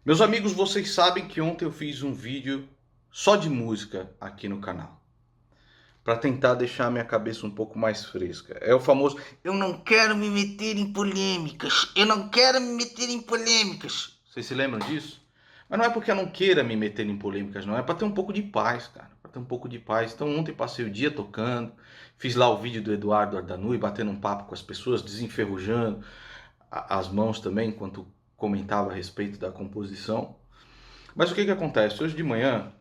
Meus amigos, vocês sabem que ontem eu fiz um vídeo só de música aqui no canal, para tentar deixar a minha cabeça um pouco mais fresca. É o famoso, eu não quero me meter em polêmicas, eu não quero me meter em polêmicas. Vocês se lembram disso? Mas não é porque eu não queira me meter em polêmicas, não. É para ter um pouco de paz, cara. Para ter um pouco de paz. Então ontem passei o dia tocando, fiz lá o vídeo do Eduardo Ardanui, batendo um papo com as pessoas, desenferrujando as mãos também, enquanto comentava a respeito da composição. Mas o que acontece? Hoje de manhã,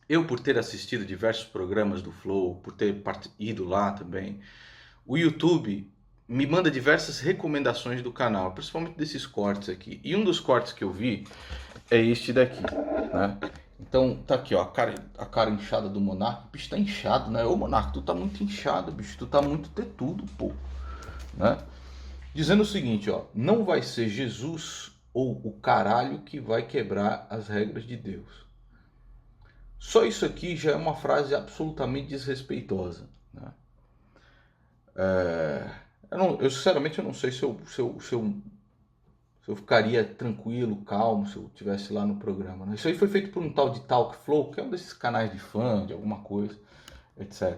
eu por ter assistido diversos programas do Flow, por ter ido lá também, o YouTube me manda diversas recomendações do canal, principalmente desses cortes aqui. E um dos cortes que eu vi é este daqui, né? Então tá aqui, ó, a cara inchada do Monark. O bicho tá inchado, né? Ô Monark, tu tá muito inchado, bicho, tu tá muito tetudo, pô, né? Dizendo o seguinte, ó, não vai ser Jesus ou o caralho que vai quebrar as regras de Deus. Só isso aqui já é uma frase absolutamente desrespeitosa, né? Eu sinceramente eu não sei se eu ficaria tranquilo, calmo, se eu estivesse lá no programa, né? Isso aí foi feito por um tal de Talk Flow, que é um desses canais de fã, de alguma coisa, etc.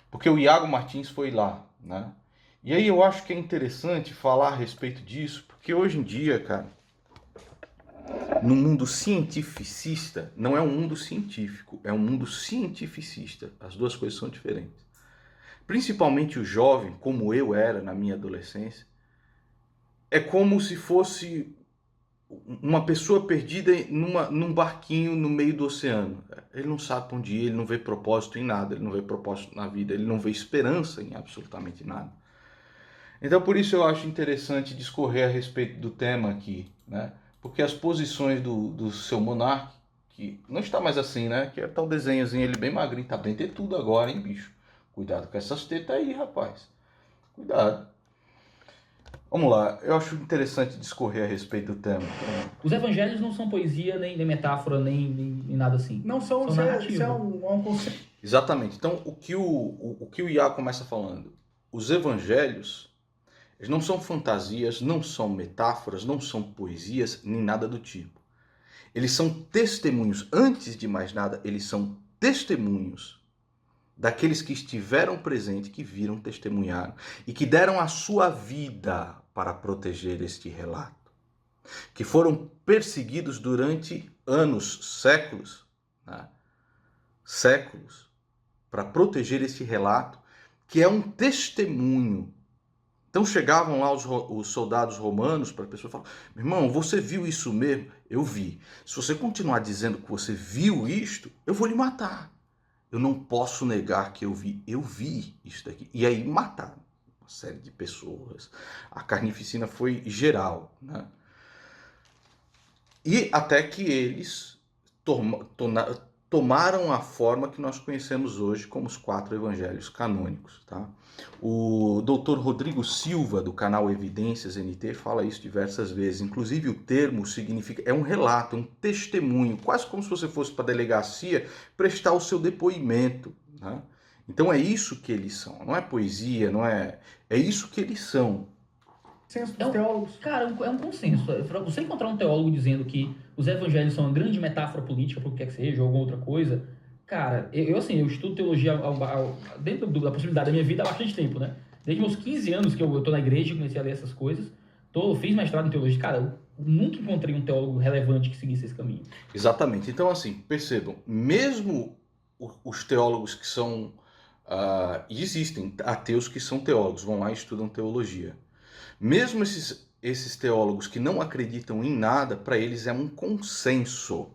Porque o Iago Martins foi lá, né? E aí eu acho que é interessante falar a respeito disso, porque hoje em dia, cara, no mundo cientificista, não é um mundo científico, é um mundo cientificista. As duas coisas são diferentes. Principalmente o jovem, como eu era na minha adolescência, é como se fosse uma pessoa perdida num barquinho no meio do oceano. Ele não sabe para onde ir, ele não vê propósito em nada, ele não vê propósito na vida, ele não vê esperança em absolutamente nada. Então por isso eu acho interessante discorrer a respeito do tema aqui, né? Porque as posições do seu monarca, que não está mais assim, né? Que é tal desenhozinho, ele bem magrinho, tá bem tetudo agora, hein, bicho? Cuidado com essas tetas aí, rapaz. Cuidado. Vamos lá, eu acho interessante discorrer a respeito do tema. Os evangelhos não são poesia, nem metáfora, nem nada assim. Não são, São narrativa. isso é um conceito. Exatamente. Então, o que o Iá começa falando? Os evangelhos, eles não são fantasias, não são metáforas, não são poesias, nem nada do tipo. Eles são testemunhos, antes de mais nada, eles são testemunhos daqueles que estiveram presentes, que viram, testemunharam e que deram a sua vida para proteger este relato. Que foram perseguidos durante anos, séculos, né? Séculos, para proteger este relato, que é um testemunho. Então chegavam lá os soldados romanos para a pessoa falar: meu irmão, você viu isso mesmo? Eu vi. Se você continuar dizendo que você viu isto, eu vou lhe matar. Eu não posso negar que eu vi isso daqui. E aí mataram uma série de pessoas. A carnificina foi geral, né? E até que eles tomaram a forma que nós conhecemos hoje como os 4 evangelhos canônicos, tá? O Dr. Rodrigo Silva, do canal Evidências NT, fala isso diversas vezes. Inclusive o termo significa, é um relato, um testemunho, quase como se você fosse para a delegacia prestar o seu depoimento, né? Então é isso que eles são, não é poesia, não é... É isso que eles são. Consenso dos teólogos. Cara, é um consenso. Para você encontrar um teólogo dizendo que os evangelhos são uma grande metáfora política, por que quer que seja, ou alguma outra coisa, cara, eu estudo teologia dentro da possibilidade da minha vida há bastante tempo, né? Desde meus 15 anos que eu tô na igreja e comecei a ler essas coisas, fiz mestrado em teologia. Cara, eu nunca encontrei um teólogo relevante que seguisse esse caminho. Exatamente. Então, assim, percebam, mesmo os teólogos que são... e existem ateus que são teólogos, vão lá e estudam teologia. Mesmo esses teólogos que não acreditam em nada, para eles é um consenso.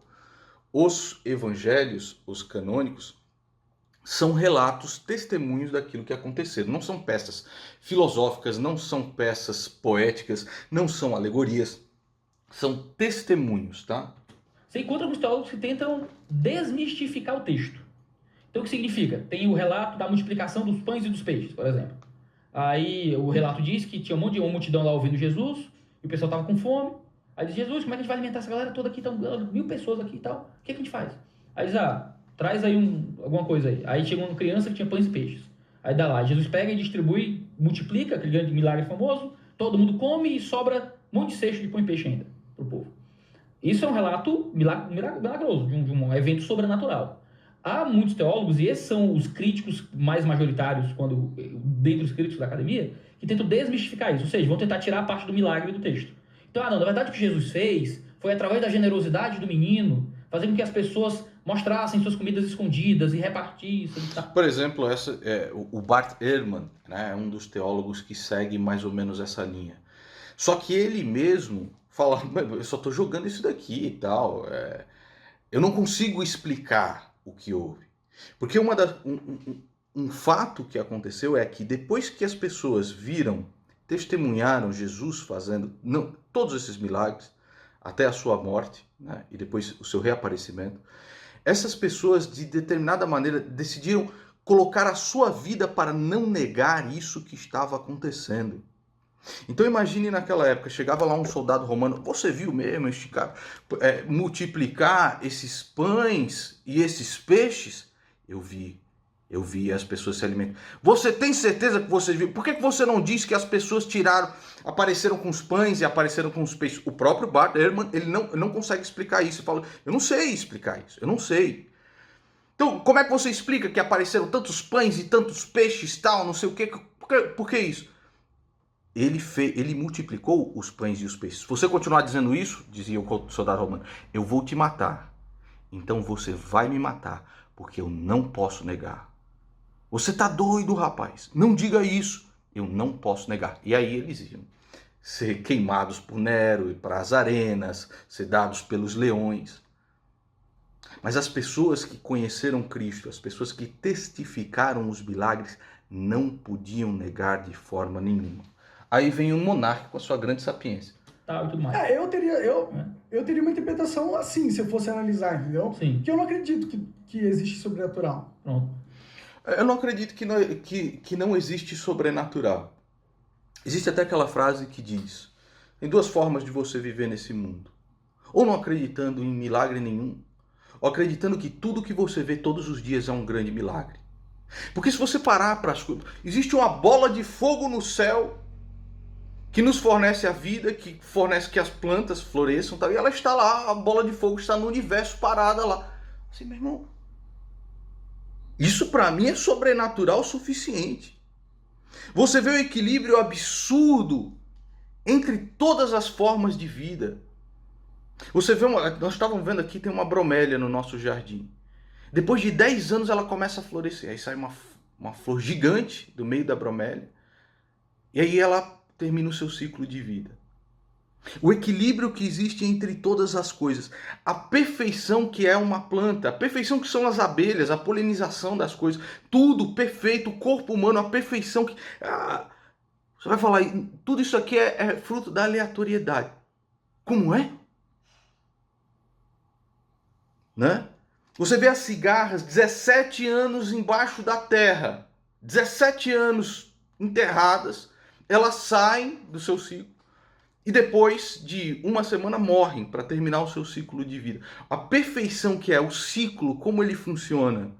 Os evangelhos, os canônicos, são relatos, testemunhos daquilo que aconteceu. Não são peças filosóficas, não são peças poéticas, não são alegorias, são testemunhos, tá? Você encontra alguns teólogos que tentam desmistificar o texto. Então o que significa? Tem o relato da multiplicação dos pães e dos peixes, por exemplo. Aí o relato diz que tinha uma multidão lá ouvindo Jesus, e o pessoal estava com fome. Aí diz: Jesus, como é que a gente vai alimentar essa galera toda aqui? Estão 1000 pessoas aqui e tal. O que a gente faz? Aí diz: traz aí alguma coisa aí. Aí chega uma criança que tinha pães e peixes. Aí dá lá, Jesus pega e distribui, multiplica, aquele grande milagre famoso, todo mundo come e sobra um monte de cesto de pão e peixe ainda pro povo. Isso é um relato milagroso, de um evento sobrenatural. Há muitos teólogos, e esses são os críticos mais majoritários, dentre os críticos da academia, que tentam desmistificar isso, ou seja, vão tentar tirar a parte do milagre do texto. Então, na verdade o que Jesus fez foi através da generosidade do menino, fazer com que as pessoas mostrassem suas comidas escondidas e repartissem. Por exemplo, o Bart Ehrman, né, é um dos teólogos que segue mais ou menos essa linha. Só que ele mesmo fala, eu só estou jogando isso daqui e tal, eu não consigo explicar o que houve. Porque um fato que aconteceu é que depois que as pessoas testemunharam Jesus fazendo todos esses milagres, até a sua morte, né, e depois o seu reaparecimento, essas pessoas, de determinada maneira, decidiram colocar a sua vida para não negar isso que estava acontecendo. Então imagine naquela época, chegava lá um soldado romano, você viu mesmo este cara multiplicar esses pães e esses peixes? Eu vi as pessoas se alimentando. Você tem certeza que você viu? Por que você não diz que as pessoas apareceram com os pães e apareceram com os peixes? O próprio Bart Ehrman, ele não consegue explicar isso. Ele fala, eu não sei explicar isso, eu não sei. Então, como é que você explica que apareceram tantos pães e tantos peixes, tal, não sei o quê? Por que isso? Ele multiplicou os pães e os peixes. Se você continuar dizendo isso, dizia o soldado romano, eu vou te matar. Então você vai me matar, porque eu não posso negar. Você tá doido, rapaz. Não diga isso. Eu não posso negar. E aí eles iam ser queimados por Nero e para as arenas, ser dados pelos leões. Mas as pessoas que conheceram Cristo, as pessoas que testificaram os milagres, não podiam negar de forma nenhuma. Aí vem um monarca com a sua grande sapiência. Tá, e tudo mais. Eu teria uma interpretação assim, se eu fosse analisar, entendeu? Sim. Que eu não acredito que existe sobrenatural. Pronto. Eu não acredito que não existe sobrenatural. Existe até aquela frase que diz, tem duas formas de você viver nesse mundo. Ou não acreditando em milagre nenhum, ou acreditando que tudo que você vê todos os dias é um grande milagre. Porque se você parar para as coisas, existe uma bola de fogo no céu que nos fornece a vida, que fornece que as plantas floresçam, e ela está lá, a bola de fogo está no universo parada lá. Assim, meu irmão, isso para mim é sobrenatural o suficiente. Você vê o equilíbrio absurdo entre todas as formas de vida. Você vê, nós estávamos vendo aqui, tem uma bromélia no nosso jardim. Depois de 10 anos ela começa a florescer, aí sai uma flor gigante do meio da bromélia, e aí ela termina o seu ciclo de vida. O equilíbrio que existe entre todas as coisas, a perfeição que é uma planta, a perfeição que são as abelhas, a polinização das coisas, tudo perfeito, o corpo humano, a perfeição que... você vai falar, tudo isso aqui é fruto da aleatoriedade. Como é? Né? Você vê as cigarras, 17 anos embaixo da terra, 17 anos enterradas, elas saem do seu ciclo e depois de uma semana morrem para terminar o seu ciclo de vida. A perfeição que é o ciclo, como ele funciona.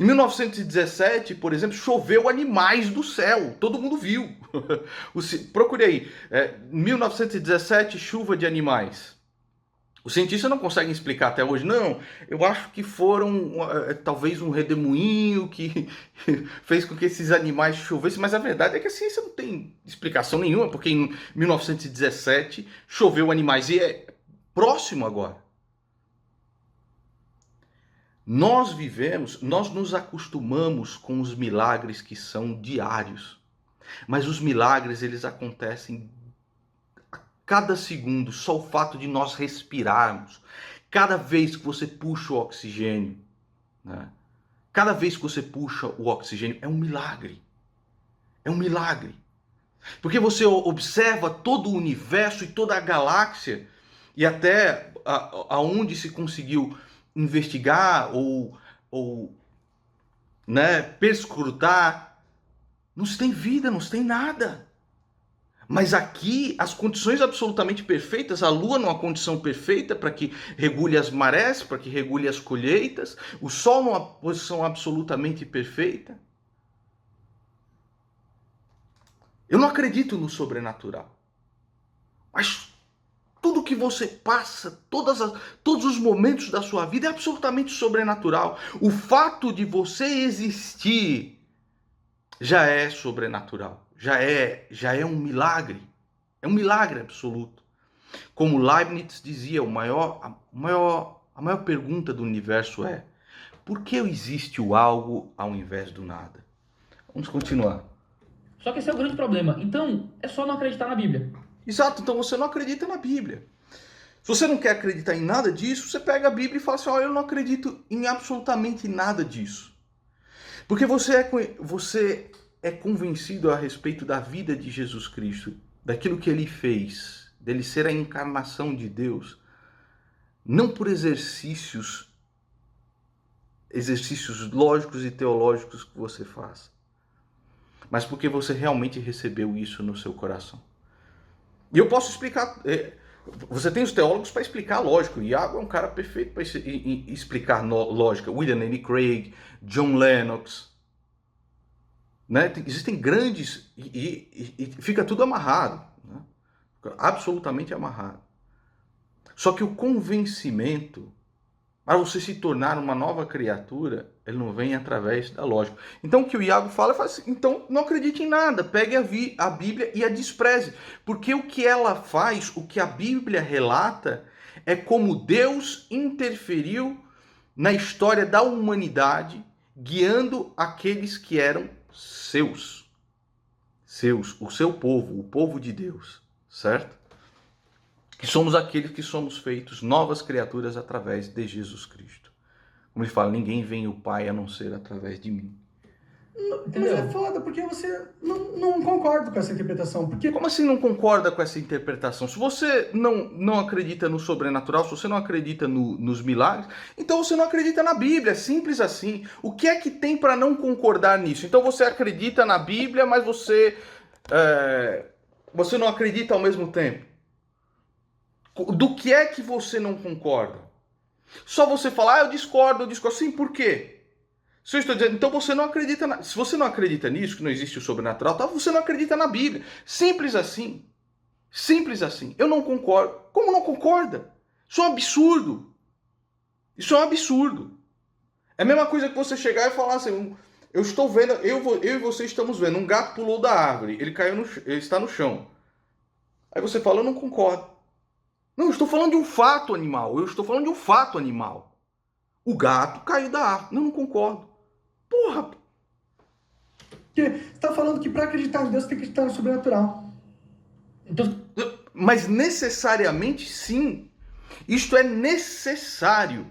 Em 1917, por exemplo, choveu animais do céu, todo mundo viu. Procure aí, 1917, chuva de animais. Os cientistas não conseguem explicar até hoje. Não, eu acho que foram talvez um redemoinho que fez com que esses animais chovessem, mas a verdade é que a ciência não tem explicação nenhuma, porque em 1917 choveu animais e é próximo agora. Nós nos acostumamos com os milagres que são diários, mas os milagres eles acontecem cada segundo, só o fato de nós respirarmos, cada vez que você puxa o oxigênio, né? Cada vez que você puxa o oxigênio é um milagre. É um milagre. Porque você observa todo o universo e toda a galáxia e até aonde se conseguiu investigar ou né, perscrutar, não se tem vida, não se tem nada. Mas aqui, as condições absolutamente perfeitas, a Lua numa condição perfeita para que regule as marés, para que regule as colheitas, o Sol numa posição absolutamente perfeita. Eu não acredito no sobrenatural. Mas Tudo que você passa, todos os momentos da sua vida é absolutamente sobrenatural. O fato de você existir já é sobrenatural, já é um milagre. É um milagre absoluto. Como Leibniz dizia, a maior pergunta do universo é: por que existe o algo ao invés do nada? Vamos continuar. Só que esse é o grande problema. Então, é só não acreditar na Bíblia. Exato, então você não acredita na Bíblia. Se você não quer acreditar em nada disso, você pega a Bíblia e fala assim: ó, eu não acredito em absolutamente nada disso. Porque você é convencido a respeito da vida de Jesus Cristo, daquilo que ele fez, dele ser a encarnação de Deus, não por exercícios lógicos e teológicos que você faz, mas porque você realmente recebeu isso no seu coração. E eu posso explicar. Você tem os teólogos para explicar, lógico. Iago é um cara perfeito para explicar lógica. William Lane Craig, John Lennox. Né? Existem grandes. E fica tudo amarrado. Né? Fica absolutamente amarrado. Só que o convencimento, para você se tornar uma nova criatura, ele não vem através da lógica. Então o que o Iago fala é assim: então não acredite em nada, pegue a Bíblia e a despreze. Porque o que ela faz, o que a Bíblia relata, é como Deus interferiu na história da humanidade, guiando aqueles que eram seus, o seu povo, o povo de Deus, certo? Que somos aqueles que somos feitos novas criaturas através de Jesus Cristo. Como ele fala, ninguém vem ao Pai a não ser através de mim. Mas é foda, porque você não concorda com essa interpretação. Porque... Como assim não concorda com essa interpretação? Se você não acredita no sobrenatural, se você não acredita nos milagres, então você não acredita na Bíblia, é simples assim. O que é que tem para não concordar nisso? Então você acredita na Bíblia, mas você não acredita ao mesmo tempo. Do que é que você não concorda? Só você falar, eu discordo. Sim, por quê? Se eu estou dizendo, então você não acredita se você não acredita nisso, que não existe o sobrenatural, tá? Você não acredita na Bíblia. Simples assim. Simples assim. Eu não concordo. Como não concorda? Isso é um absurdo. Isso é um absurdo. É a mesma coisa que você chegar e falar assim, eu estou vendo, eu e você estamos vendo, um gato pulou da árvore, ele está no chão. Aí você fala, eu não concordo. Não, eu estou falando de um fato animal. O gato caiu da árvore. Não concordo. Porra! Porque você está falando que para acreditar em Deus tem que acreditar no sobrenatural. Então... Mas necessariamente sim. Isto é necessário.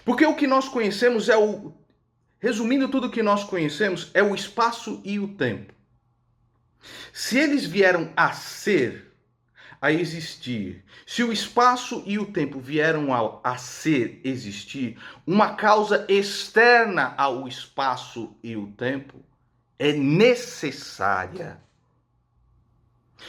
Porque o que nós conhecemos resumindo tudo o que nós conhecemos, é o espaço e o tempo. Se eles vieram a ser, a existir, se o espaço e o tempo vieram a ser, existir, uma causa externa ao espaço e o tempo é necessária.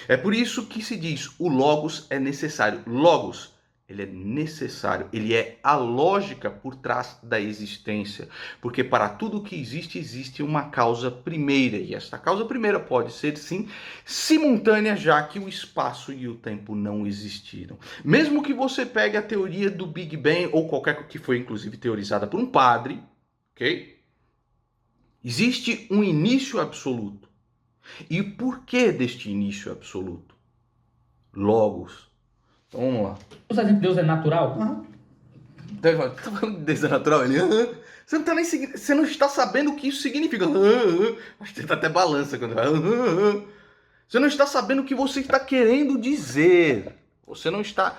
É por isso que se diz, o logos é necessário. Logos, ele é necessário, ele é a lógica por trás da existência. Porque para tudo que existe, existe uma causa primeira. E esta causa primeira pode ser, sim, simultânea, já que o espaço e o tempo não existiram. Mesmo que você pegue a teoria do Big Bang, ou qualquer que foi inclusive teorizada por um padre, ok? Existe um início absoluto. E por que deste início absoluto? Logos. Então, vamos lá. Você acha que Deus é natural? Uhum. Tá falando de Deus é natural? Você não tá nem você não está sabendo o que isso significa. Acho que você tá até balança quando vai. Você não está sabendo o que você está querendo dizer. Você não está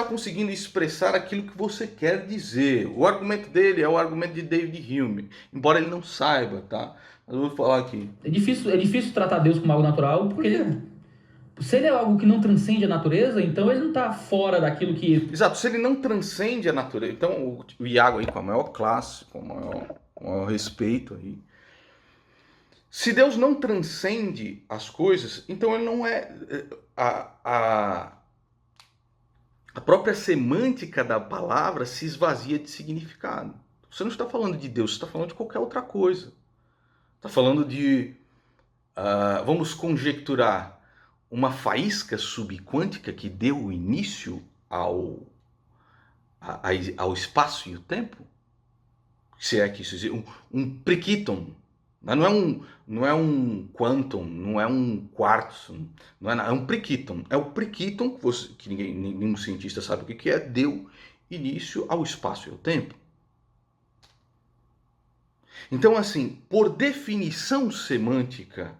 conseguindo expressar aquilo que você quer dizer. O argumento dele é o argumento de David Hume, embora ele não saiba, tá? Mas eu vou falar aqui. É difícil tratar Deus como algo natural, porque se ele é algo que não transcende a natureza, então ele não está fora daquilo que... Exato, se ele não transcende a natureza. Então o Iago aí, com a maior classe, com o maior respeito aí. Se Deus não transcende as coisas, então ele não é... A própria semântica da palavra se esvazia de significado. Você não está falando de Deus, você está falando de qualquer outra coisa. Está falando de... vamos conjecturar uma faísca subquântica que deu início ao espaço e o tempo? Se é que isso existe, um Priquiton. Não é um quantum, não é um quartzo, não é nada, é um Priquiton. É o Priquiton que nenhum cientista sabe o que é, deu início ao espaço e ao tempo. Então, assim, por definição semântica,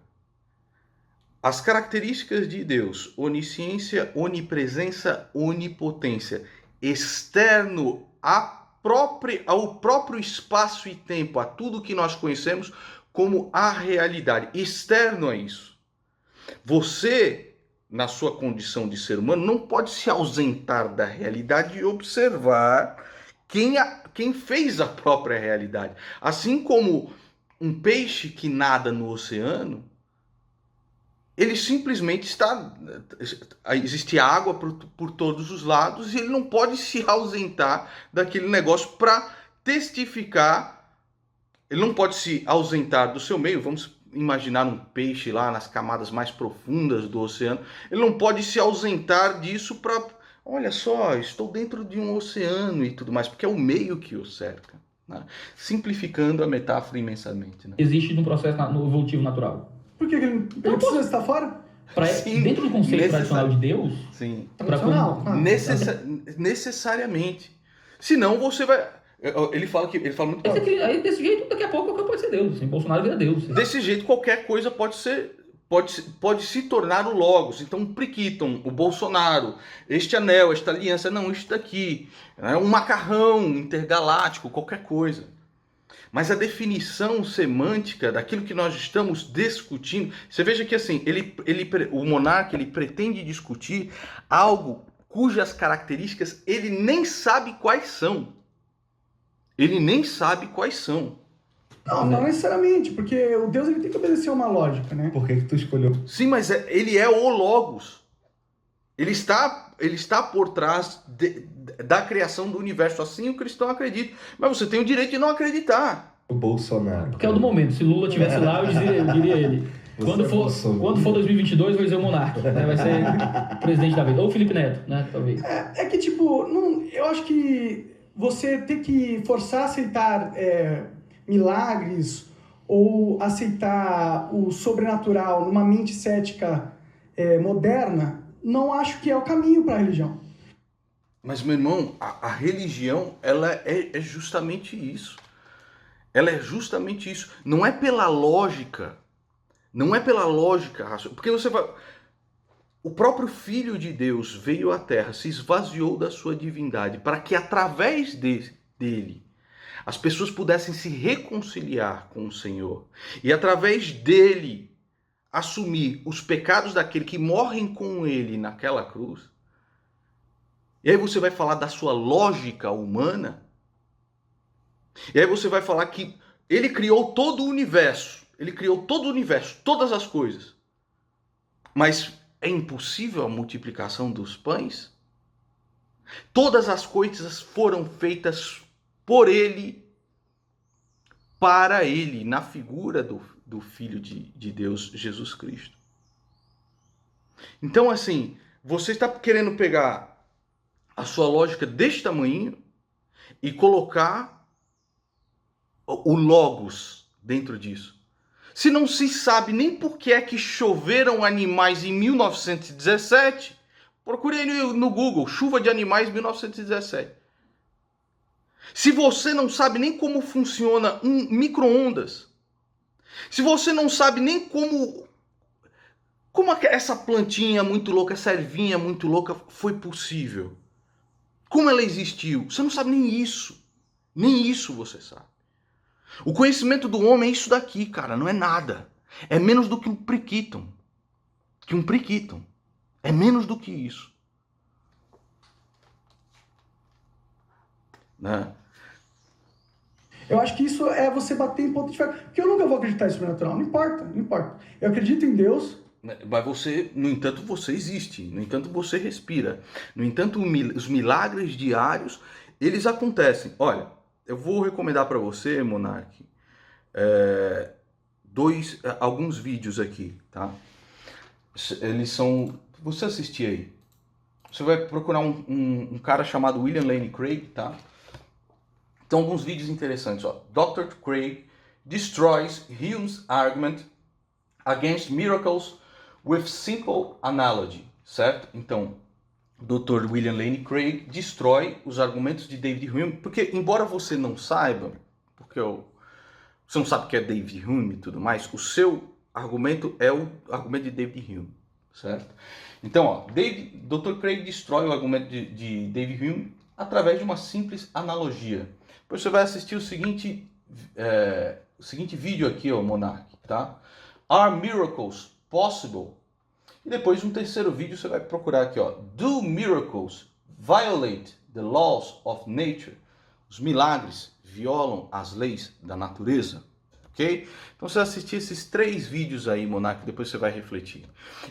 as características de Deus, onisciência, onipresença, onipotência, externo ao próprio espaço e tempo, a tudo que nós conhecemos como a realidade, externo a isso. Você, na sua condição de ser humano, não pode se ausentar da realidade e observar quem fez a própria realidade. Assim como um peixe que nada no oceano, ele simplesmente existe água por todos os lados e ele não pode se ausentar daquele negócio para testificar. Ele não pode se ausentar do seu meio. Vamos imaginar um peixe lá nas camadas mais profundas do oceano. Ele não pode se ausentar disso para... Olha só, estou dentro de um oceano e tudo mais, porque é o meio que o cerca. Né? Simplificando a metáfora imensamente. Né? Existe no processo no evolutivo natural. Por que ele precisa estar fora? Dentro do conceito tradicional de Deus? Sim. Tradicional, Necessariamente. Senão você vai... Ele fala muito claro. Aí, desse jeito, daqui a pouco qualquer pode ser Deus. Assim, Bolsonaro vira Deus. Desse jeito, qualquer coisa pode se tornar o Logos. Então, o Priquiton, o Bolsonaro, este anel, esta aliança, não, isso daqui, um macarrão intergaláctico, qualquer coisa. Mas a definição semântica daquilo que nós estamos discutindo, você veja que assim, o monarca ele pretende discutir algo cujas características ele nem sabe quais são. Ele nem sabe quais são. Não necessariamente, porque o Deus ele tem que obedecer uma lógica, né? Por que tu escolheu? Sim, mas ele é o Logos. Ele está por trás da criação do universo. Assim o cristão acredita. Mas você tem o direito de não acreditar. O Bolsonaro. Porque é o do momento. Se Lula estivesse lá, eu diria ele. Quando for 2022, vai ser o monarca. Né? Vai ser presidente da vez. Ou o Felipe Neto, né? Talvez. É que, tipo, eu acho que você ter que forçar a aceitar milagres ou aceitar o sobrenatural numa mente cética moderna, não acho que é o caminho para a religião. Mas, meu irmão, a religião, ela é justamente isso. Ela é justamente isso. Não é pela lógica. Não é pela lógica racional. Porque você vai... O próprio Filho de Deus veio à Terra, se esvaziou da sua divindade, para que através dele as pessoas pudessem se reconciliar com o Senhor. E através dele assumir os pecados daquele que morrem com ele naquela cruz. E aí você vai falar da sua lógica humana. E aí você vai falar que ele criou todo o universo. Ele criou todo o universo, todas as coisas. Mas é impossível a multiplicação dos pães? Todas as coisas foram feitas por ele, para ele, na figura do Filho de Deus, Jesus Cristo. Então, assim, você está querendo pegar a sua lógica deste tamanho e colocar o Logos dentro disso. Se não se sabe nem por que é que choveram animais em 1917, procure aí no Google, chuva de animais 1917. Se você não sabe nem como funciona um micro-ondas, se você não sabe nem como essa plantinha muito louca, essa ervinha muito louca foi possível, como ela existiu, você não sabe nem isso. Nem isso você sabe. O conhecimento do homem é isso daqui, cara, não é nada. É menos do que um Priquiton. É menos do que isso. Né? Eu acho que isso é você bater em ponto de ferro. Porque eu nunca vou acreditar em sobrenatural. Não importa. Eu acredito em Deus. Mas você, no entanto, você existe. No entanto, você respira. No entanto, os milagres diários, eles acontecem. Olha, eu vou recomendar para você, Monark, alguns vídeos aqui, tá? Eles são... Você assistir aí. Você vai procurar um cara chamado William Lane Craig, tá? Então, alguns vídeos interessantes, ó. Dr. Craig destroys Hume's argument against miracles with simple analogy, certo? Então, Dr. William Lane Craig destrói os argumentos de David Hume, porque embora você não saiba, você não sabe o que é David Hume e tudo mais, o seu argumento é o argumento de David Hume, certo? Então, ó, Dr. Craig destrói o argumento de David Hume através de uma simples analogia. Depois você vai assistir o seguinte vídeo aqui, ó, Monark, tá? Are miracles possible? E depois um terceiro vídeo você vai procurar aqui, ó. Do miracles violate the laws of nature? Os milagres violam as leis da natureza? Ok? Então você vai assistir esses 3 vídeos aí, Monark, depois você vai refletir.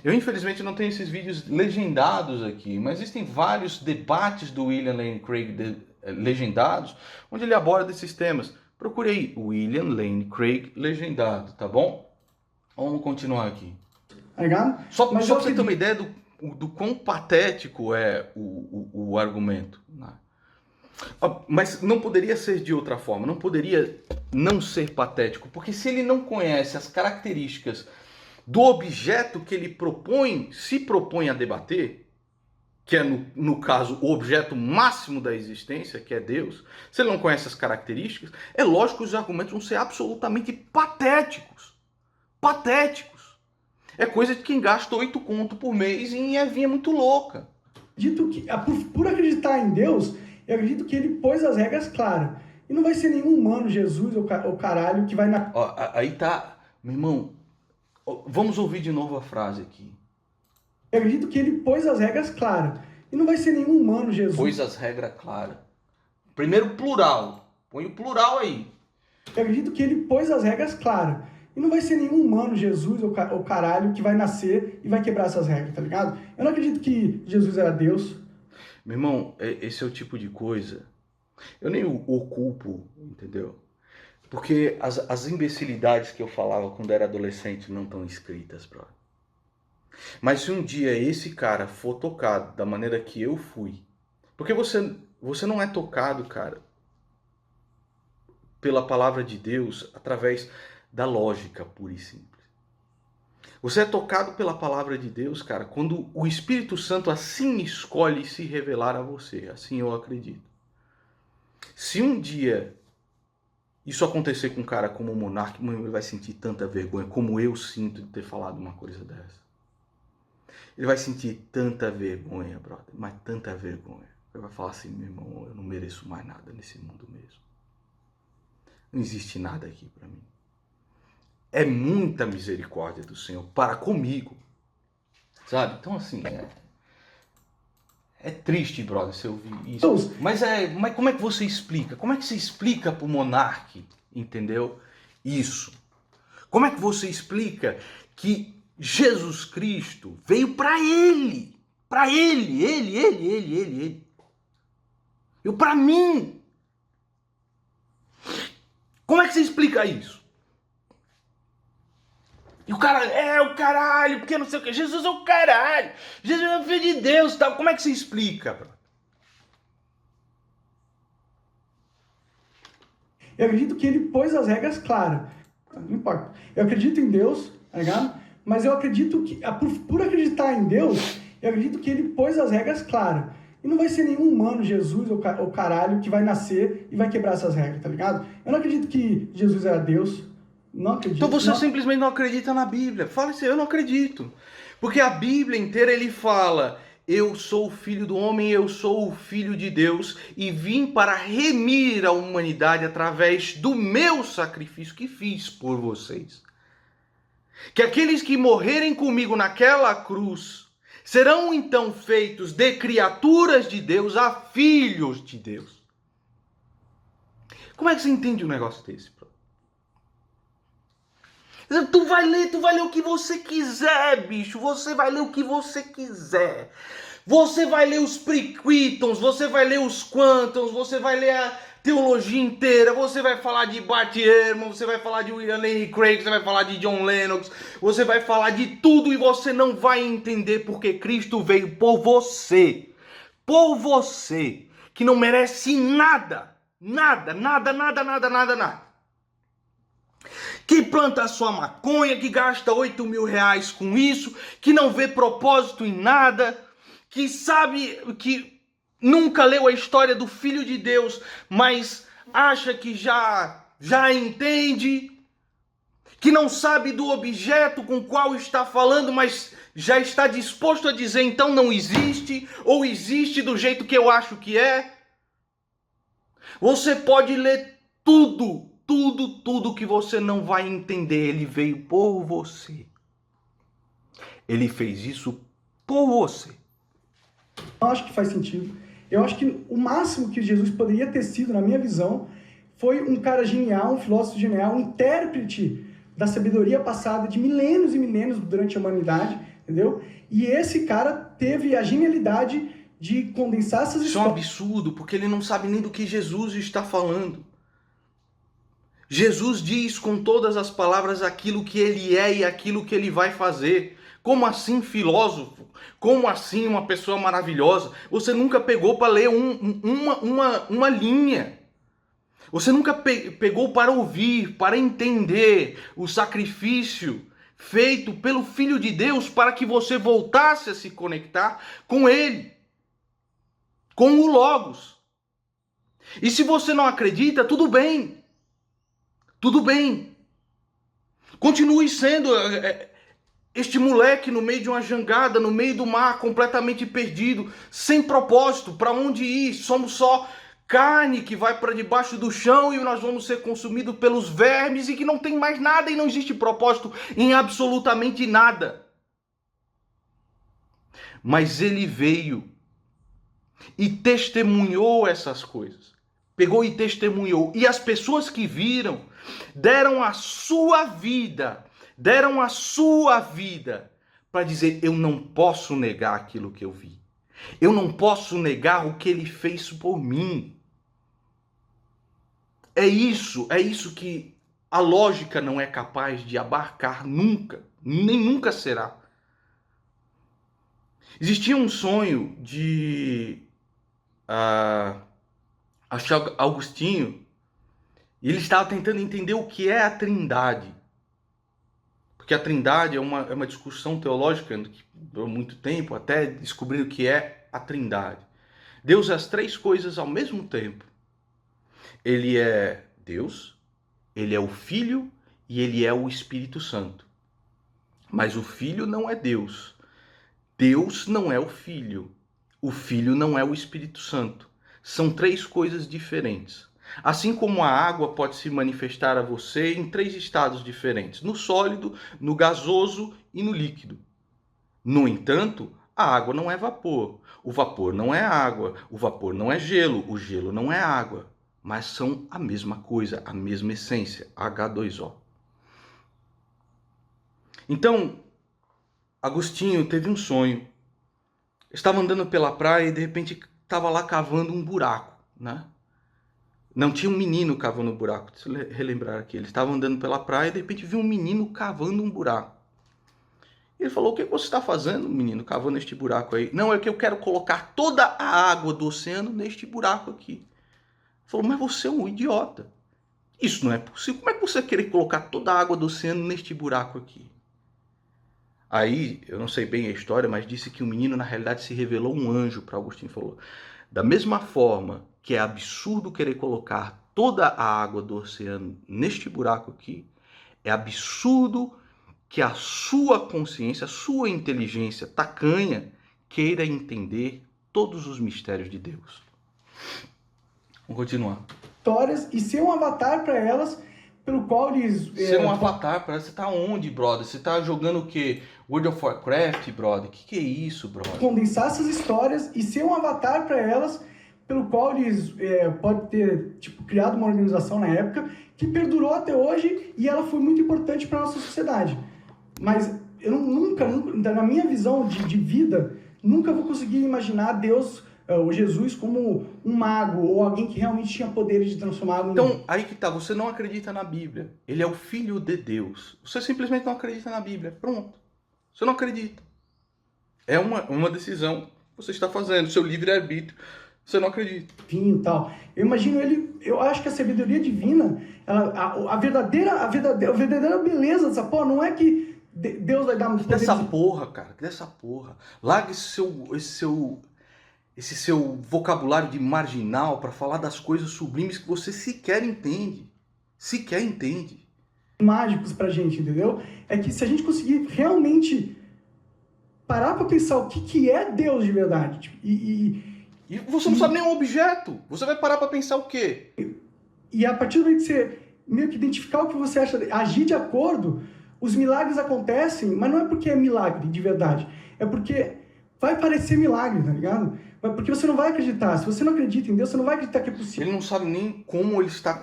Eu infelizmente não tenho esses vídeos legendados aqui, mas existem vários debates do William Lane Craig legendados, onde ele aborda esses temas. Procure aí, William Lane Craig legendado, tá bom? Vamos continuar aqui. Legal? Só para você ter uma ideia do quão patético é o argumento. Né? Mas não poderia ser de outra forma, não poderia não ser patético, porque se ele não conhece as características do objeto que ele se propõe a debater, que é, no caso, o objeto máximo da existência, que é Deus, se ele não conhece as características, é lógico que os argumentos vão ser absolutamente patéticos. Patéticos. É coisa de quem gasta 8 conto por mês em Evinha muito louca. Dito que, por acreditar em Deus, eu acredito que ele pôs as regras claras. E não vai ser nenhum humano, Jesus ou caralho, que vai na... Ó, aí tá, meu irmão, vamos ouvir de novo a frase aqui. Eu acredito que ele pôs as regras claras. E não vai ser nenhum humano, Jesus... Pôs as regras claras. Primeiro plural. Põe o plural aí. Eu acredito que ele pôs as regras claras. E não vai ser nenhum humano, Jesus ou caralho, que vai nascer e vai quebrar essas regras, tá ligado? Eu não acredito que Jesus era Deus. Meu irmão, esse é o tipo de coisa... Eu nem o culpo, entendeu? Porque as imbecilidades que eu falava quando era adolescente não estão escritas, brother. Mas se um dia esse cara for tocado da maneira que eu fui... Porque você não é tocado, cara, pela palavra de Deus através da lógica pura e simples. Você é tocado pela palavra de Deus, cara, quando o Espírito Santo assim escolhe se revelar a você. Assim eu acredito. Se um dia isso acontecer com um cara como o Monark, ele vai sentir tanta vergonha, como eu sinto de ter falado uma coisa dessa. Ele vai sentir tanta vergonha, brother, mas tanta vergonha. Ele vai falar assim, meu irmão, eu não mereço mais nada nesse mundo mesmo. Não existe nada aqui para mim. É muita misericórdia do Senhor para comigo. Sabe? Então assim, é triste, brother, você ouvir isso. Mas como é que você explica? Como é que você explica pro Monark, entendeu? Isso. Como é que você explica que Jesus Cristo veio para ele? Para ele. E para mim. Como é que você explica isso? E o cara, o caralho, porque não sei o que. Jesus é o caralho. Jesus é o filho de Deus e tal. Como é que você explica, bro? Eu acredito que ele pôs as regras claras. Não importa. Eu acredito em Deus, tá ligado? Mas eu acredito que, por acreditar em Deus, eu acredito que ele pôs as regras claras. E não vai ser nenhum humano, Jesus ou caralho, que vai nascer e vai quebrar essas regras, tá ligado? Eu não acredito que Jesus era Deus. Não acredito. Então você simplesmente não acredita na Bíblia. Fala assim, eu não acredito. Porque a Bíblia inteira ele fala, eu sou o filho do homem, eu sou o filho de Deus e vim para remir a humanidade através do meu sacrifício que fiz por vocês. Que aqueles que morrerem comigo naquela cruz serão então feitos de criaturas de Deus a filhos de Deus. Como é que você entende um negócio desse? Tu vai ler o que você quiser, bicho. Você vai ler o que você quiser. Você vai ler os prequitons, você vai ler os quantons, você vai ler teologia inteira, você vai falar de Bart Ehrman, você vai falar de William Lane Craig, você vai falar de John Lennox, você vai falar de tudo e você não vai entender porque Cristo veio por você, que não merece nada, nada, nada, nada, nada, nada, nada. Que planta sua maconha, que gasta 8 mil reais com isso, que não vê propósito em nada, que sabe que nunca leu a história do Filho de Deus, mas acha que já entende, que não sabe do objeto com o qual está falando, mas já está disposto a dizer então não existe, ou existe do jeito que eu acho que é. Você pode ler tudo que você não vai entender. Ele veio por você. Ele fez isso por você. Eu acho que faz sentido. Eu acho que o máximo que Jesus poderia ter sido, na minha visão, foi um cara genial, um filósofo genial, um intérprete da sabedoria passada de milênios e milênios durante a humanidade, entendeu? E esse cara teve a genialidade de condensar essas histórias. Isso é um absurdo, porque ele não sabe nem do que Jesus está falando. Jesus diz com todas as palavras aquilo que ele é e aquilo que ele vai fazer. Como assim, filósofo? Como assim, uma pessoa maravilhosa? Você nunca pegou para ler uma linha. Você nunca pegou para ouvir, para entender o sacrifício feito pelo Filho de Deus para que você voltasse a se conectar com ele, com o Logos. E se você não acredita, tudo bem. Tudo bem. Continue sendo este moleque no meio de uma jangada, no meio do mar, completamente perdido, sem propósito, para onde ir? Somos só carne que vai para debaixo do chão e nós vamos ser consumidos pelos vermes e que não tem mais nada e não existe propósito em absolutamente nada. Mas ele veio e testemunhou essas coisas. Pegou e testemunhou. E as pessoas que viram deram a sua vida para dizer: eu não posso negar aquilo que eu vi. Eu não posso negar o que ele fez por mim. É isso que a lógica não é capaz de abarcar nunca, nem nunca será. Existia um sonho de Agostinho, e ele estava tentando entender o que é a Trindade. Porque a Trindade é uma discussão teológica que durou muito tempo até descobrir o que é a Trindade. Deus é as três coisas ao mesmo tempo. Ele é Deus, ele é o Filho e ele é o Espírito Santo. Mas o Filho não é Deus. Deus não é o Filho. O Filho não é o Espírito Santo. São três coisas diferentes. Assim como a água pode se manifestar a você em três estados diferentes: no sólido, no gasoso e no líquido. No entanto, a água não é vapor, o vapor não é água, o vapor não é gelo, o gelo não é água, mas são a mesma coisa, a mesma essência, H2O. Então, Agostinho teve um sonho. Estava andando pela praia e de repente estava lá cavando um buraco, né? Não tinha um menino cavando um buraco. Deixa eu relembrar aqui. Ele estava andando pela praia e de repente viu um menino cavando um buraco. Ele falou: o que você está fazendo, menino, cavando este buraco aí? Não, é que eu quero colocar toda a água do oceano neste buraco aqui. Ele falou: mas você é um idiota. Isso não é possível. Como é que você quer colocar toda a água do oceano neste buraco aqui? Aí, eu não sei bem a história, mas disse que o menino, na realidade, se revelou um anjo para Agostinho. Falou: da mesma forma que é absurdo querer colocar toda a água do oceano neste buraco aqui, é absurdo que a sua consciência, a sua inteligência tacanha queira entender todos os mistérios de Deus. Vamos continuar. Histórias e ser um avatar para elas, pelo qual eles... Ser um avatar para elas? Você tá onde, brother? Você tá jogando o quê? World of Warcraft, brother? Que é isso, brother? Condensar essas histórias e ser um avatar para elas, pelo qual eles podem ter criado uma organização na época que perdurou até hoje e ela foi muito importante para a nossa sociedade. Mas eu nunca, na minha visão de vida, nunca vou conseguir imaginar Deus o Jesus como um mago ou alguém que realmente tinha poderes de transformar água em vinho. Então, aí que tá, você não acredita na Bíblia. Ele é o Filho de Deus. Você simplesmente não acredita na Bíblia. Pronto. Você não acredita. É uma decisão que você está fazendo, seu livre-arbítrio. Você não acredita. Vinho e tal. Eu imagino ele, eu acho que a sabedoria divina, a verdadeira beleza dessa porra não é que Deus vai dar muito poder. Dessa porra, cara, dessa porra. Larga esse seu vocabulário de marginal para falar das coisas sublimes que você sequer entende. Sequer entende. Mágicos pra gente, entendeu? É que se a gente conseguir realmente parar pra pensar o que é Deus de verdade, tipo, E você não sabe nenhum objeto. Você vai parar para pensar o quê? E a partir do momento que você meio que identificar o que você acha, agir de acordo, os milagres acontecem, mas não é porque é milagre de verdade. É porque vai parecer milagre, tá ligado? Porque você não vai acreditar. Se você não acredita em Deus, você não vai acreditar que é possível. Ele não sabe nem como ele está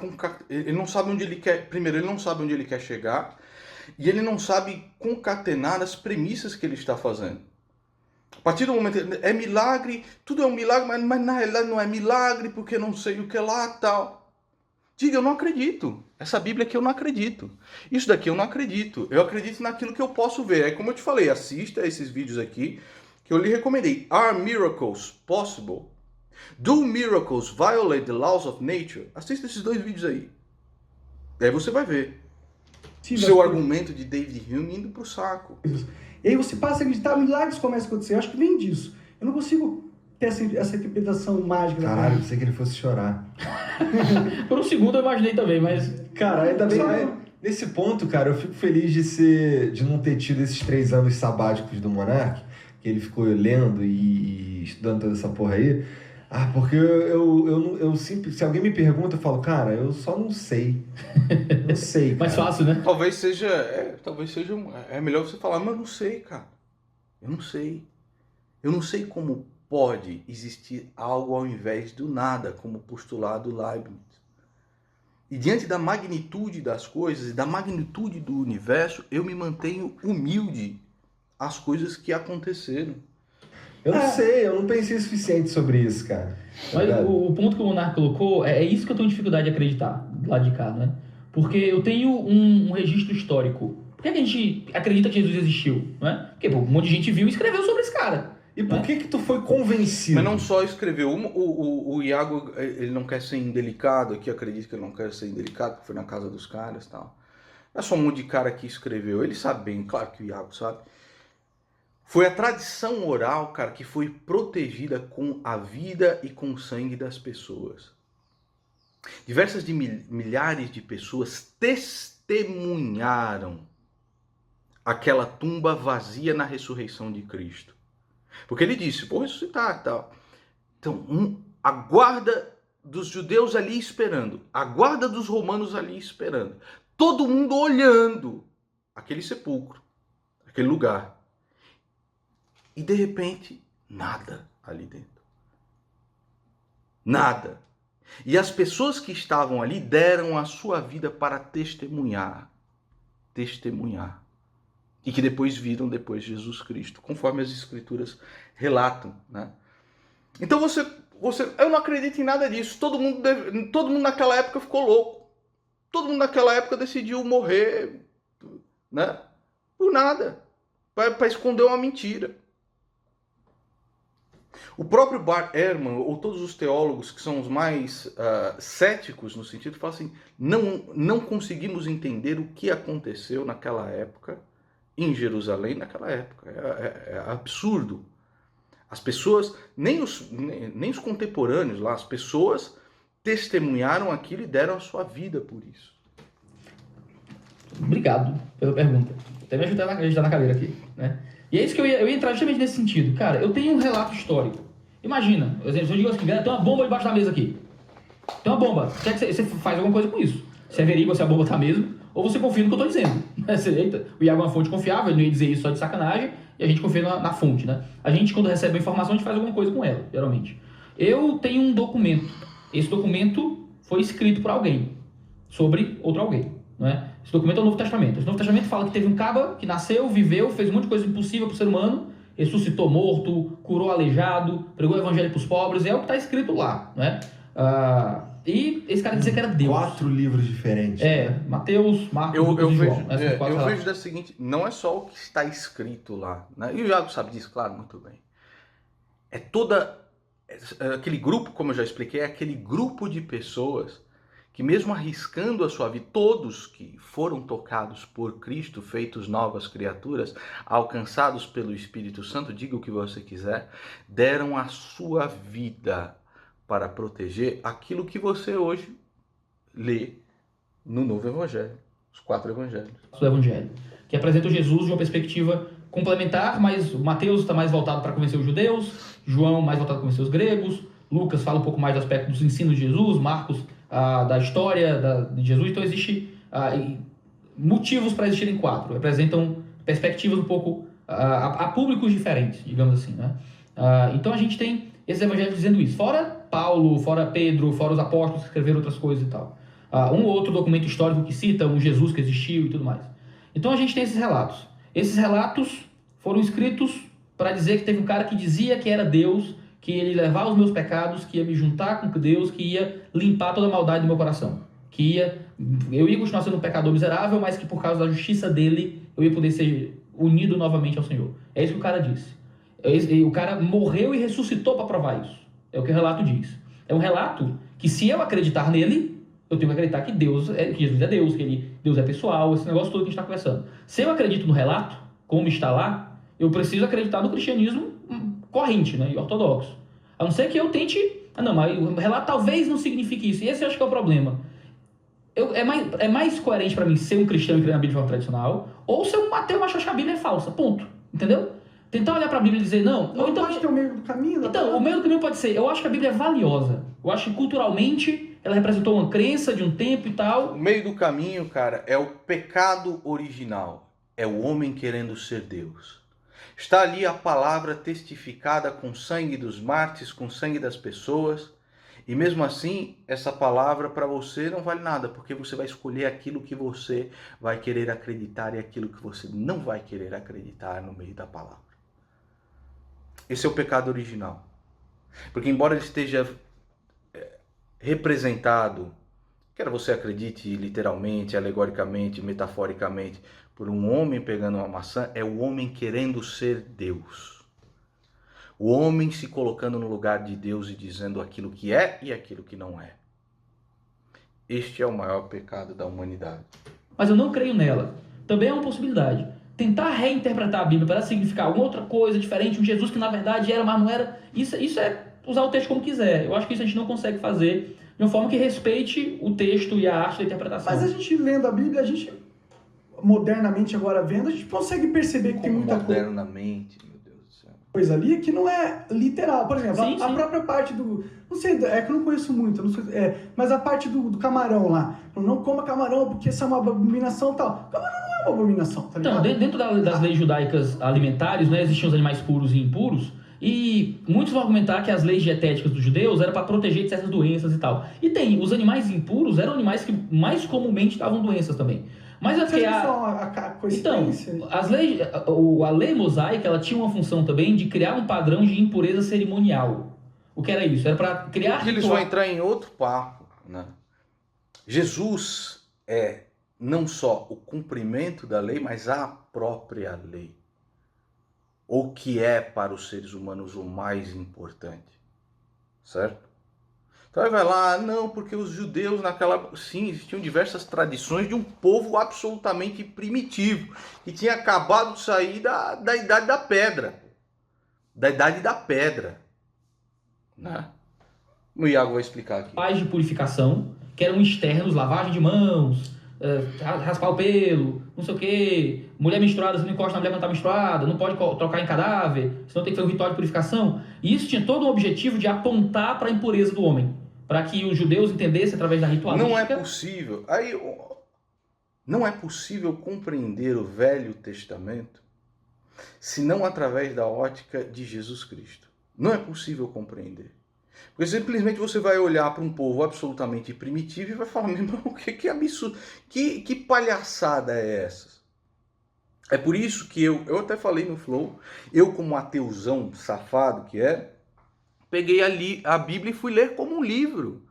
ele não sabe onde ele quer. Primeiro, ele não sabe onde ele quer chegar. E ele não sabe concatenar as premissas que ele está fazendo. A partir do momento é milagre, tudo é um milagre, mas na realidade não é milagre, porque não sei o que lá tal. Diga, eu não acredito. Essa Bíblia aqui eu não acredito. Isso daqui eu não acredito. Eu acredito naquilo que eu posso ver. É como eu te falei, assista esses vídeos aqui que eu lhe recomendei. Are miracles possible? Do miracles violate the laws of nature? Assista esses 2 vídeos aí. Daí você vai ver. Seu argumento de David Hume indo pro saco. E aí você passa a acreditar, milagres começam a acontecer. Eu acho que vem disso. Eu não consigo ter essa interpretação mágica. Caralho, eu pensei que ele fosse chorar. Por um segundo eu imaginei também, mas... Cara, ainda bem... Nesse ponto, cara, eu fico feliz de não ter tido esses 3 anos sabáticos do Monark, que ele ficou lendo e estudando toda essa porra aí. Porque eu sempre... Se alguém me pergunta, eu falo, cara, eu só não sei. Não sei, cara. Mais fácil, né? Talvez seja... É melhor você falar, mas eu não sei, cara. Eu não sei. Eu não sei como pode existir algo ao invés do nada, como postulado Leibniz. E diante da magnitude das coisas e da magnitude do universo, eu me mantenho humilde às coisas que aconteceram. Eu não sei, eu não pensei o suficiente sobre isso, cara. Mas o ponto que o Monark colocou, é isso que eu tenho dificuldade de acreditar, do lado de cá, né? Porque eu tenho um registro histórico. Por que a gente acredita que Jesus existiu, não é? Porque um monte de gente viu e escreveu sobre esse cara. E por que tu foi convencido? Mas não só escreveu. O Iago, ele não quer ser indelicado aqui, acredito que ele não quer ser indelicado, porque foi na casa dos caras e tal. Não é só um monte de cara que escreveu. Ele sabe bem, claro que o Iago sabe. Foi a tradição oral, cara, que foi protegida com a vida e com o sangue das pessoas. Diversas milhares de pessoas testemunharam aquela tumba vazia na ressurreição de Cristo. Porque ele disse, vou ressuscitar e tal. Então, a guarda dos judeus ali esperando, a guarda dos romanos ali esperando, todo mundo olhando aquele sepulcro, aquele lugar. E de repente, nada ali dentro. Nada. E as pessoas que estavam ali deram a sua vida para testemunhar. Testemunhar. E que depois viram depois Jesus Cristo, conforme as escrituras relatam, né? Então eu não acredito em nada disso. Todo mundo naquela época ficou louco. Todo mundo naquela época decidiu morrer, né? Por nada. Para esconder uma mentira. O próprio Bart Ehrman, ou todos os teólogos que são os mais céticos no sentido, falam assim, não conseguimos entender o que aconteceu naquela época, em Jerusalém naquela época. É absurdo. As pessoas, nem os contemporâneos lá, as pessoas testemunharam aquilo e deram a sua vida por isso. Obrigado pela pergunta. Até me ajudar a acreditar na cadeira aqui, né? E é isso que eu ia entrar justamente nesse sentido. Cara, eu tenho um relato histórico. Imagina, eu digo assim, tem uma bomba debaixo da mesa aqui. Tem uma bomba. Quer que você faz alguma coisa com isso? Você averigua se a bomba tá mesmo, ou você confia no que eu tô dizendo. O Iago é uma fonte confiável, ele não ia dizer isso só de sacanagem, e a gente confia na fonte, né? A gente, quando recebe uma informação, a gente faz alguma coisa com ela, geralmente. Eu tenho um documento. Esse documento foi escrito por alguém, sobre outro alguém, não é? Esse documento é o Novo Testamento. Esse Novo Testamento fala que teve um caba que nasceu, viveu, fez um monte de coisa impossível pro ser humano, ressuscitou morto, curou aleijado, pregou o evangelho para os pobres, é o que está escrito lá, né? E esse cara dizia que era Deus. 4 livros diferentes. Mateus, Marcos, Eu Lucas e João. vejo, Né? São os quatro eu relatos. vejo da seguinte, não é só o que está escrito lá, né? E o Iago sabe disso, claro, muito bem. É aquele grupo, como eu já expliquei, é aquele grupo de pessoas que mesmo arriscando a sua vida, todos que foram tocados por Cristo, feitos novas criaturas, alcançados pelo Espírito Santo, diga o que você quiser, deram a sua vida para proteger aquilo que você hoje lê no Novo Evangelho, os 4 Evangelhos. Do Evangelho, que apresenta Jesus de uma perspectiva complementar, mas Mateus está mais voltado para convencer os judeus, João mais voltado para convencer os gregos, Lucas fala um pouco mais do aspecto dos ensinos de Jesus, Marcos da história de Jesus. Então existe motivos para existirem 4, representam perspectivas um pouco a públicos diferentes, digamos assim, né? Então a gente tem esses evangelhos dizendo isso, fora Paulo, fora Pedro, fora os apóstolos que escreveram outras coisas e tal. Um ou outro documento histórico que cita um Jesus que existiu e tudo mais. Então a gente tem esses relatos. Esses relatos foram escritos para dizer que teve um cara que dizia que era Deus, que ele ia levar os meus pecados, que ia me juntar com Deus, que ia limpar toda a maldade do meu coração. Eu ia continuar sendo um pecador miserável, mas que por causa da justiça dele, eu ia poder ser unido novamente ao Senhor. É isso que o cara disse. O cara morreu e ressuscitou para provar isso. É o que o relato diz. É um relato que, se eu acreditar nele, eu tenho que acreditar que Jesus é Deus, que Deus é pessoal, esse negócio todo que a gente está conversando. Se eu acredito no relato, como está lá, eu preciso acreditar no cristianismo corrente, né, e ortodoxo. A não ser que eu tente... mas o relato talvez não signifique isso. E esse eu acho que é o problema. É mais coerente para mim ser um cristão e crer na Bíblia de forma tradicional, ou ser um ateu e achar que a Bíblia é falsa. Ponto. Entendeu? Tentar olhar para a Bíblia e dizer não. Ou então pode ter o meio do caminho. Então, o meio do caminho pode ser... Eu acho que a Bíblia é valiosa. Eu acho que culturalmente ela representou uma crença de um tempo e tal. O meio do caminho, cara, é o pecado original. É o homem querendo ser Deus. Está ali a palavra testificada com sangue dos mártires, com sangue das pessoas. E mesmo assim, essa palavra para você não vale nada, porque você vai escolher aquilo que você vai querer acreditar e aquilo que você não vai querer acreditar no meio da palavra. Esse é o pecado original. Porque embora ele esteja representado, quer você acredite literalmente, alegoricamente, metaforicamente, por um homem pegando uma maçã, é o homem querendo ser Deus. O homem se colocando no lugar de Deus e dizendo aquilo que é e aquilo que não é. Este é o maior pecado da humanidade. Mas eu não creio nela. Também é uma possibilidade. Tentar reinterpretar a Bíblia para significar alguma outra coisa diferente, um Jesus que na verdade era, mas não era. Isso é usar o texto como quiser. Eu acho que isso a gente não consegue fazer de uma forma que respeite o texto e a arte da interpretação. Mas a gente lendo a Bíblia, a gente modernamente agora vendo, a gente consegue perceber que tem muita modernamente, meu Deus do céu. Coisa ali que não é literal. Por exemplo, Sim, a sim. própria parte do... Não sei, é que eu não conheço muito, não sei, mas a parte do camarão lá. Não coma camarão porque isso é uma abominação e tal. Camarão não é uma abominação, tá ligado? Então, dentro das leis judaicas alimentares, né, existiam os animais puros e impuros, e muitos vão argumentar que as leis dietéticas dos judeus eram para proteger de certas doenças e tal. E os animais impuros eram animais que mais comumente davam doenças também. Mas é porque então, a lei mosaica, ela tinha uma função também de criar um padrão de impureza cerimonial. O que era isso? Era para criar... Eles vão entrar em outro papo, né? Jesus é não só o cumprimento da lei, mas a própria lei. O que é para os seres humanos o mais importante, certo? Então aí vai lá, não, porque os judeus naquela... Sim, existiam diversas tradições de um povo absolutamente primitivo, que tinha acabado de sair da Idade da Pedra. Da Idade da Pedra. Né? O Iago vai explicar aqui. Pais de purificação, que eram externos, lavagem de mãos, raspar o pelo, não sei o quê. Mulher menstruada, você não encosta na mulher quando está menstruada, não pode trocar em cadáver, senão tem que fazer um ritual de purificação. E isso tinha todo o objetivo de apontar para a impureza do homem, para que os judeus entendessem através da ritualística. Não é possível. Não é possível compreender o Velho Testamento senão através da ótica de Jesus Cristo. Não é possível compreender. Porque simplesmente você vai olhar para um povo absolutamente primitivo e vai falar, meu irmão, que absurdo, que palhaçada é essa? É por isso que eu até falei no Flow, eu como ateuzão safado que é, peguei ali a Bíblia e fui ler como um livro.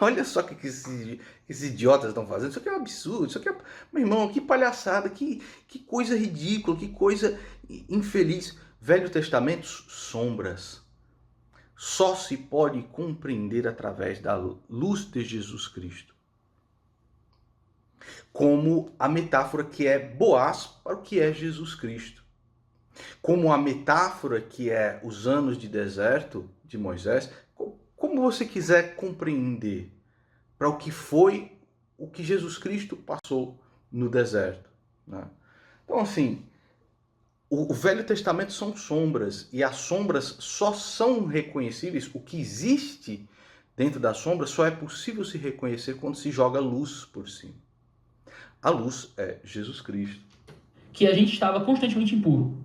Olha só o que esses idiotas estão fazendo. Isso aqui é um absurdo. Isso aqui é... Meu irmão, que palhaçada, que coisa ridícula, que coisa infeliz. Velho Testamento, sombras. Só se pode compreender através da luz de Jesus Cristo. Como a metáfora que é Boaz para o que é Jesus Cristo. Como a metáfora que é os anos de deserto de Moisés, como você quiser compreender para o que foi o que Jesus Cristo passou no deserto. Né? Então, assim, o Velho Testamento são sombras, e as sombras só são reconhecíveis, o que existe dentro das sombras só é possível se reconhecer quando se joga luz por cima. A luz é Jesus Cristo. Que a gente estava constantemente impuro.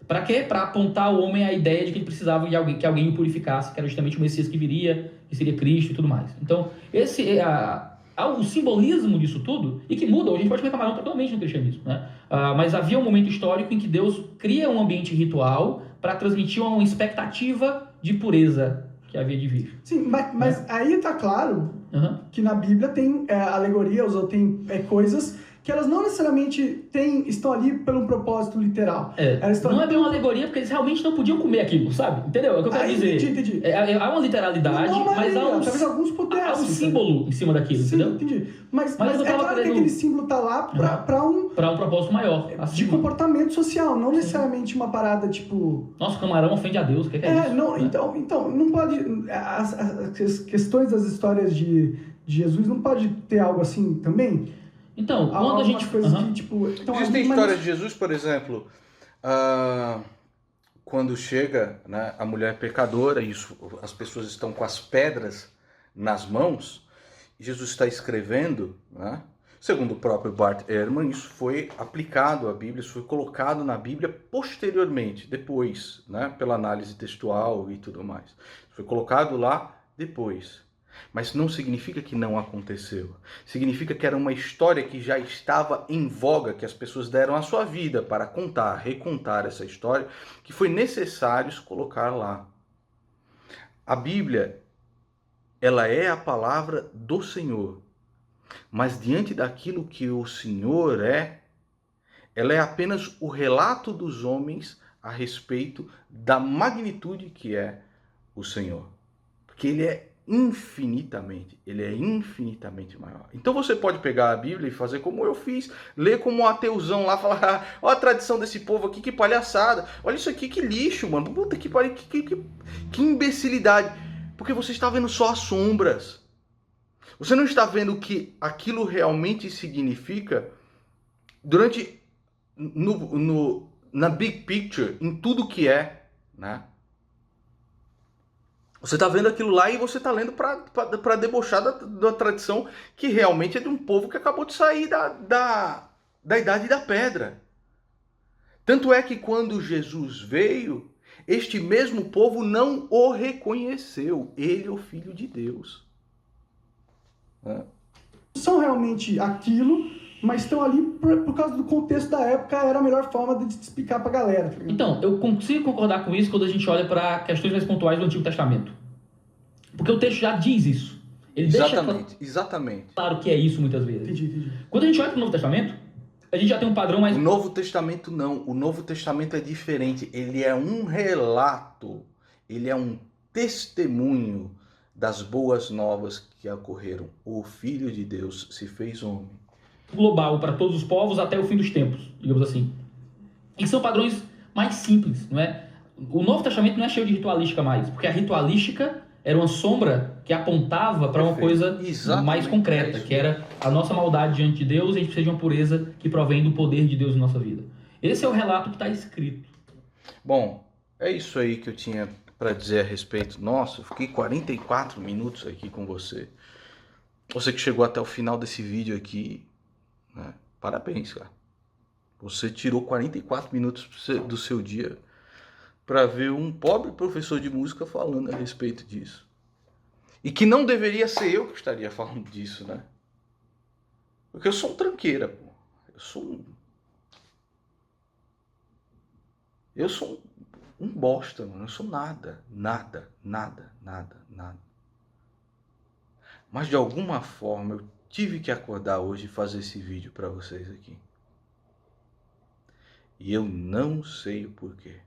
Para quê? Para apontar o homem à ideia de que ele precisava de alguém, que alguém o purificasse, que era justamente o Messias que viria, que seria Cristo e tudo mais. Então, o simbolismo disso tudo, e que muda, hoje a gente pode reclamar totalmente no cristianismo, né? Mas havia um momento histórico em que Deus cria um ambiente ritual para transmitir uma expectativa de pureza que havia de vir. Sim, mas aí tá claro Uhum. que na Bíblia tem alegorias ou tem coisas que elas não necessariamente estão ali por um propósito literal. Não é bem uma alegoria, porque eles realmente não podiam comer aquilo, sabe? Entendeu? É o que eu quero dizer. Entendi. Há uma literalidade, mas talvez alguns pudessem. há um símbolo em cima daquilo, Sim, entendeu? entendi. Mas eu é tava claro querendo... que aquele símbolo tá lá para um propósito maior. de Acima. comportamento social, não necessariamente uma parada tipo... Nossa, o camarão ofende a Deus, o que é isso? Não, né? então, não pode... As questões das histórias de Jesus não pode ter algo assim também? Então, quando a gente... coisas que, tipo... Então, Existem histórias de Jesus, por exemplo, quando chega, né, a mulher pecadora, e as pessoas estão com as pedras nas mãos, e Jesus está escrevendo, né? Segundo o próprio Bart Ehrman, isso foi aplicado à Bíblia, isso foi colocado na Bíblia posteriormente, depois, né, pela análise textual e tudo mais. Isso foi colocado lá depois. Mas não significa que não aconteceu. Significa que era uma história que já estava em voga, que as pessoas deram a sua vida para contar, recontar essa história, que foi necessário colocar lá. A Bíblia, ela é a palavra do Senhor. Mas diante daquilo que o Senhor ela é apenas o relato dos homens a respeito da magnitude que é o Senhor. Porque ele é infinitamente maior. Então você pode pegar a Bíblia e fazer como eu fiz, ler como um ateuzão lá, falar, ó a tradição desse povo aqui, que palhaçada, olha isso aqui, que lixo, mano, puta que pariu, que imbecilidade, porque você está vendo só as sombras, você não está vendo o que aquilo realmente significa na big picture, em tudo que é, né? Você está vendo aquilo lá e você está lendo para debochar da tradição que realmente é de um povo que acabou de sair da Idade da Pedra. Tanto é que quando Jesus veio, este mesmo povo não o reconheceu. Ele é o Filho de Deus. São realmente aquilo, mas estão ali por causa do contexto da época, era a melhor forma de explicar pra galera. Tá? Então, eu consigo concordar com isso quando a gente olha para questões mais pontuais do Antigo Testamento. Porque o texto já diz isso. Ele Exatamente. Claro que é isso muitas vezes. Entendi. Quando a gente olha para o Novo Testamento, a gente já tem um padrão mais... O Novo Testamento não. O Novo Testamento é diferente. Ele é um relato. Ele é um testemunho das boas novas que ocorreram. O Filho de Deus se fez homem. Global para todos os povos até o fim dos tempos, digamos assim. E são padrões mais simples, não é? O Novo Testamento não é cheio de ritualística mais, porque a ritualística era uma sombra que apontava para uma coisa mais concreta, que era a nossa maldade diante de Deus, e a gente precisa de uma pureza que provém do poder de Deus em nossa vida. Esse é o relato que está escrito. Bom, é isso aí que eu tinha para dizer a respeito. Nossa, eu fiquei 44 minutos aqui com você. Você que chegou até o final desse vídeo aqui, né? Parabéns, cara. Você tirou 44 minutos do seu dia para ver um pobre professor de música falando a respeito disso. E que não deveria ser eu que estaria falando disso, né? Porque eu sou um tranqueira, pô. Eu sou Eu sou um bosta, mano. Eu sou nada, nada, nada, nada, nada. Mas de alguma forma eu tive que acordar hoje e fazer esse vídeo para vocês aqui. E eu não sei o porquê.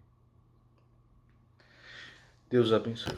Deus abençoe.